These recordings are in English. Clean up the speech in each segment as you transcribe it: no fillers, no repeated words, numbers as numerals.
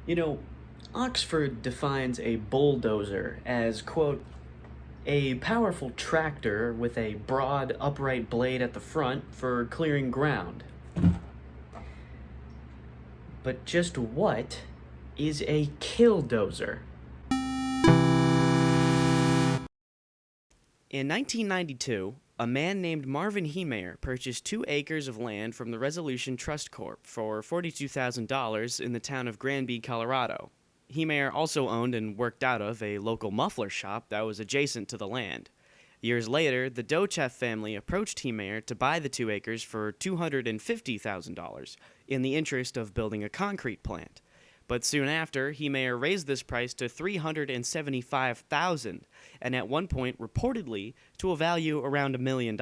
You know, Oxford defines a bulldozer as, quote, a powerful tractor with a broad, upright blade at the front for clearing ground. But just what is a killdozer? In 1992, a man named Marvin Heemeyer purchased 2 acres of land from the Resolution Trust Corp. For $42,000 in the town of Granby, Colorado. Heemeyer also owned and worked out of a local muffler shop that was adjacent to the land. Years later, the Dochev family approached Heemeyer to buy the 2 acres for $250,000 in the interest of building a concrete plant. But soon after, Heemeyer raised this price to $375,000, and at one point reportedly to a value around $1 million.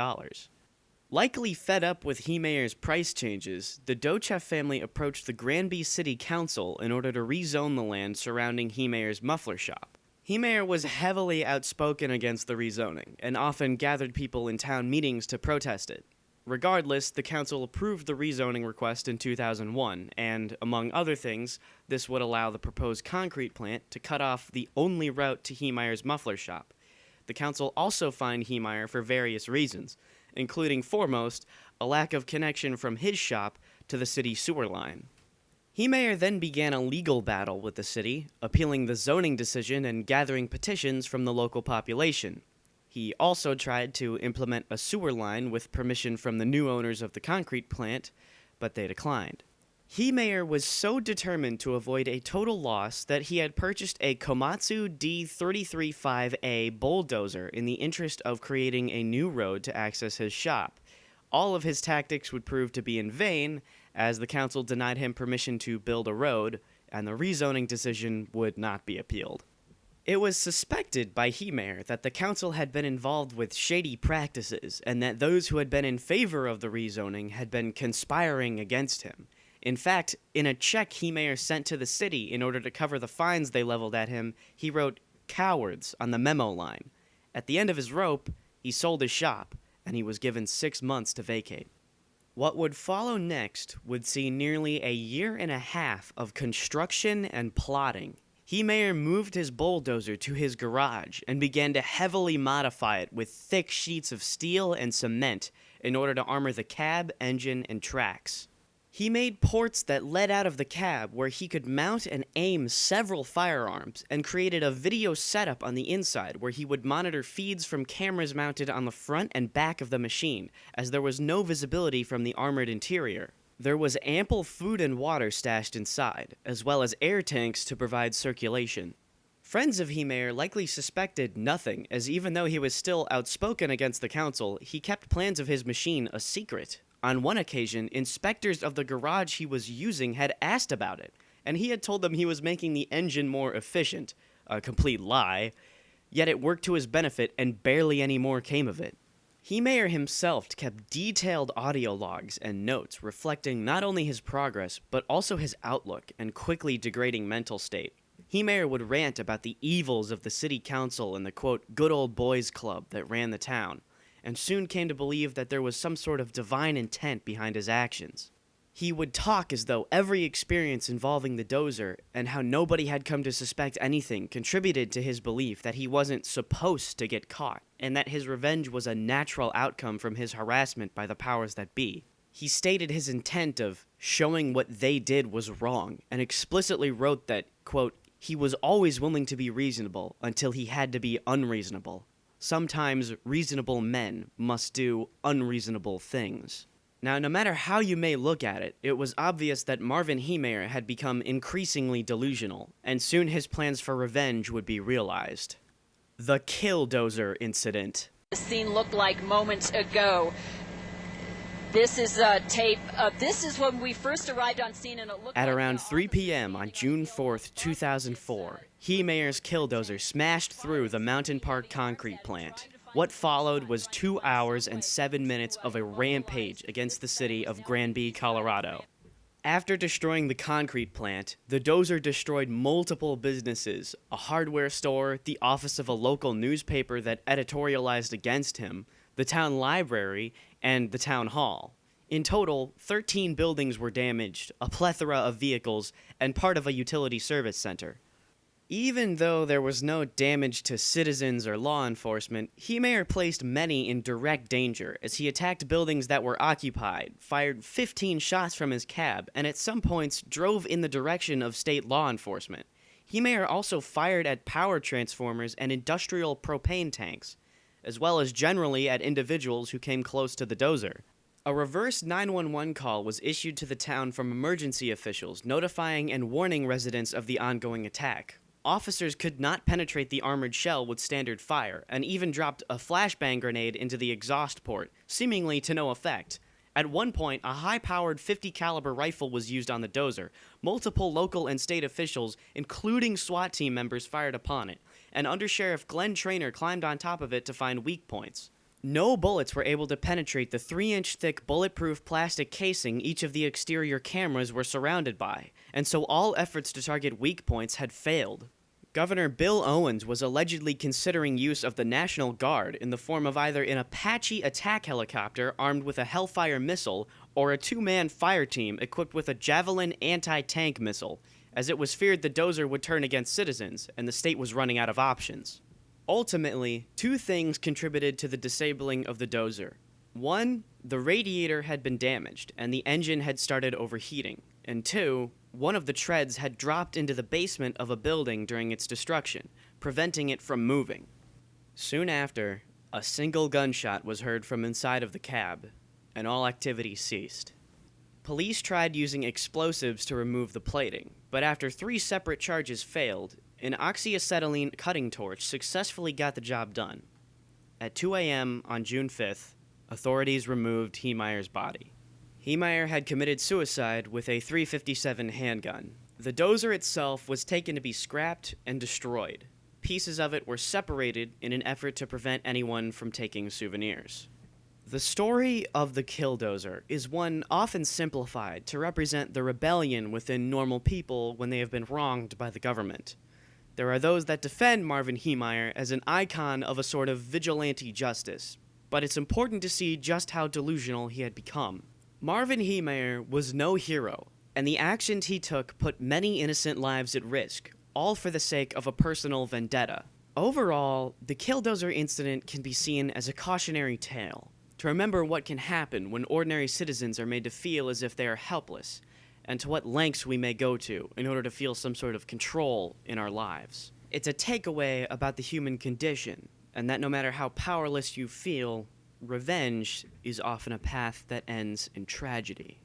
Likely fed up with Heemeyer's price changes, the Dochev family approached the Granby City Council in order to rezone the land surrounding Heemeyer's muffler shop. Heemeyer was heavily outspoken against the rezoning, and often gathered people in town meetings to protest it. Regardless, the council approved the rezoning request in 2001, and, among other things, this would allow the proposed concrete plant to cut off the only route to Heemeyer's muffler shop. The council also fined Heemeyer for various reasons, including foremost, a lack of connection from his shop to the city sewer line. Heemeyer then began a legal battle with the city, appealing the zoning decision and gathering petitions from the local population. He also tried to implement a sewer line with permission from the new owners of the concrete plant, but they declined. Heemeyer was so determined to avoid a total loss that he had purchased a Komatsu D335A bulldozer in the interest of creating a new road to access his shop. All of his tactics would prove to be in vain, as the council denied him permission to build a road, and the rezoning decision would not be appealed. It was suspected by Heemeyer that the council had been involved with shady practices, and that those who had been in favor of the rezoning had been conspiring against him. In fact, in a check Heemeyer sent to the city in order to cover the fines they leveled at him, he wrote "cowards" on the memo line. At the end of his rope, he sold his shop, and he was given 6 months to vacate. What would follow next would see nearly a year and a half of construction and plotting. Heemeyer moved his bulldozer to his garage and began to heavily modify it with thick sheets of steel and cement in order to armor the cab, engine, and tracks. He made ports that led out of the cab where he could mount and aim several firearms, and created a video setup on the inside where he would monitor feeds from cameras mounted on the front and back of the machine, as there was no visibility from the armored interior. There was ample food and water stashed inside, as well as air tanks to provide circulation. Friends of Heemeyer likely suspected nothing, as even though he was still outspoken against the council, he kept plans of his machine a secret. On one occasion, inspectors of the garage he was using had asked about it, and he had told them he was making the engine more efficient, a complete lie, yet it worked to his benefit and barely any more came of it. Heemeyer himself kept detailed audio logs and notes reflecting not only his progress, but also his outlook and quickly degrading mental state. Heemeyer would rant about the evils of the city council and the, quote, good old boys club that ran the town, and soon came to believe that there was some sort of divine intent behind his actions. He would talk as though every experience involving the dozer and how nobody had come to suspect anything contributed to his belief that he wasn't supposed to get caught, and that his revenge was a natural outcome from his harassment by the powers that be. He stated his intent of showing what they did was wrong, and explicitly wrote that, quote, he was always willing to be reasonable until he had to be unreasonable. Sometimes reasonable men must do unreasonable things. Now, no matter how you may look at it, it was obvious that Marvin Heemeyer had become increasingly delusional, and soon his plans for revenge would be realized. The Killdozer Incident. The scene looked like moments ago. This is a tape. This is when we first arrived on scene, and it looked At like around 3 p.m. on June 4th, 2004, Heemeyer's Killdozer smashed through the Mountain Park concrete plant. What followed was 2 hours and 7 minutes of a rampage against the city of Granby, Colorado. After destroying the concrete plant, the dozer destroyed multiple businesses, a hardware store, the office of a local newspaper that editorialized against him, the town library, and the town hall. In total, 13 buildings were damaged, a plethora of vehicles, and part of a utility service center. Even though there was no damage to citizens or law enforcement, Heemeyer placed many in direct danger as he attacked buildings that were occupied, fired 15 shots from his cab, and at some points drove in the direction of state law enforcement. Heemeyer also fired at power transformers and industrial propane tanks, as well as generally at individuals who came close to the dozer. A reverse 911 call was issued to the town from emergency officials, notifying and warning residents of the ongoing attack. Officers could not penetrate the armored shell with standard fire, and even dropped a flashbang grenade into the exhaust port, seemingly to no effect. At one point, a high-powered 50 caliber rifle was used on the dozer. Multiple local and state officials, including SWAT team members, fired upon it, and Undersheriff Glenn Traynor climbed on top of it to find weak points. No bullets were able to penetrate the 3-inch thick bulletproof plastic casing each of the exterior cameras were surrounded by, and so all efforts to target weak points had failed. Governor Bill Owens was allegedly considering use of the National Guard in the form of either an Apache attack helicopter armed with a Hellfire missile or a 2-man fire team equipped with a Javelin anti-tank missile, as it was feared the dozer would turn against citizens and the state was running out of options. Ultimately, 2 things contributed to the disabling of the dozer. 1, the radiator had been damaged and the engine had started overheating, and 2, one of the treads had dropped into the basement of a building during its destruction, preventing it from moving. Soon after, a single gunshot was heard from inside of the cab, and all activity ceased. Police tried using explosives to remove the plating, but after 3 separate charges failed, an oxyacetylene cutting torch successfully got the job done. At 2 a.m. on June 5th, authorities removed Heemeyer's body. Heemeyer had committed suicide with a .357 handgun. The dozer itself was taken to be scrapped and destroyed. Pieces of it were separated in an effort to prevent anyone from taking souvenirs. The story of the Killdozer is one often simplified to represent the rebellion within normal people when they have been wronged by the government. There are those that defend Marvin Heemeyer as an icon of a sort of vigilante justice, but it's important to see just how delusional he had become. Marvin Heemeyer was no hero, and the actions he took put many innocent lives at risk, all for the sake of a personal vendetta. Overall, the Killdozer Incident can be seen as a cautionary tale, to remember what can happen when ordinary citizens are made to feel as if they are helpless, and to what lengths we may go to in order to feel some sort of control in our lives. It's a takeaway about the human condition, and that no matter how powerless you feel, revenge is often a path that ends in tragedy.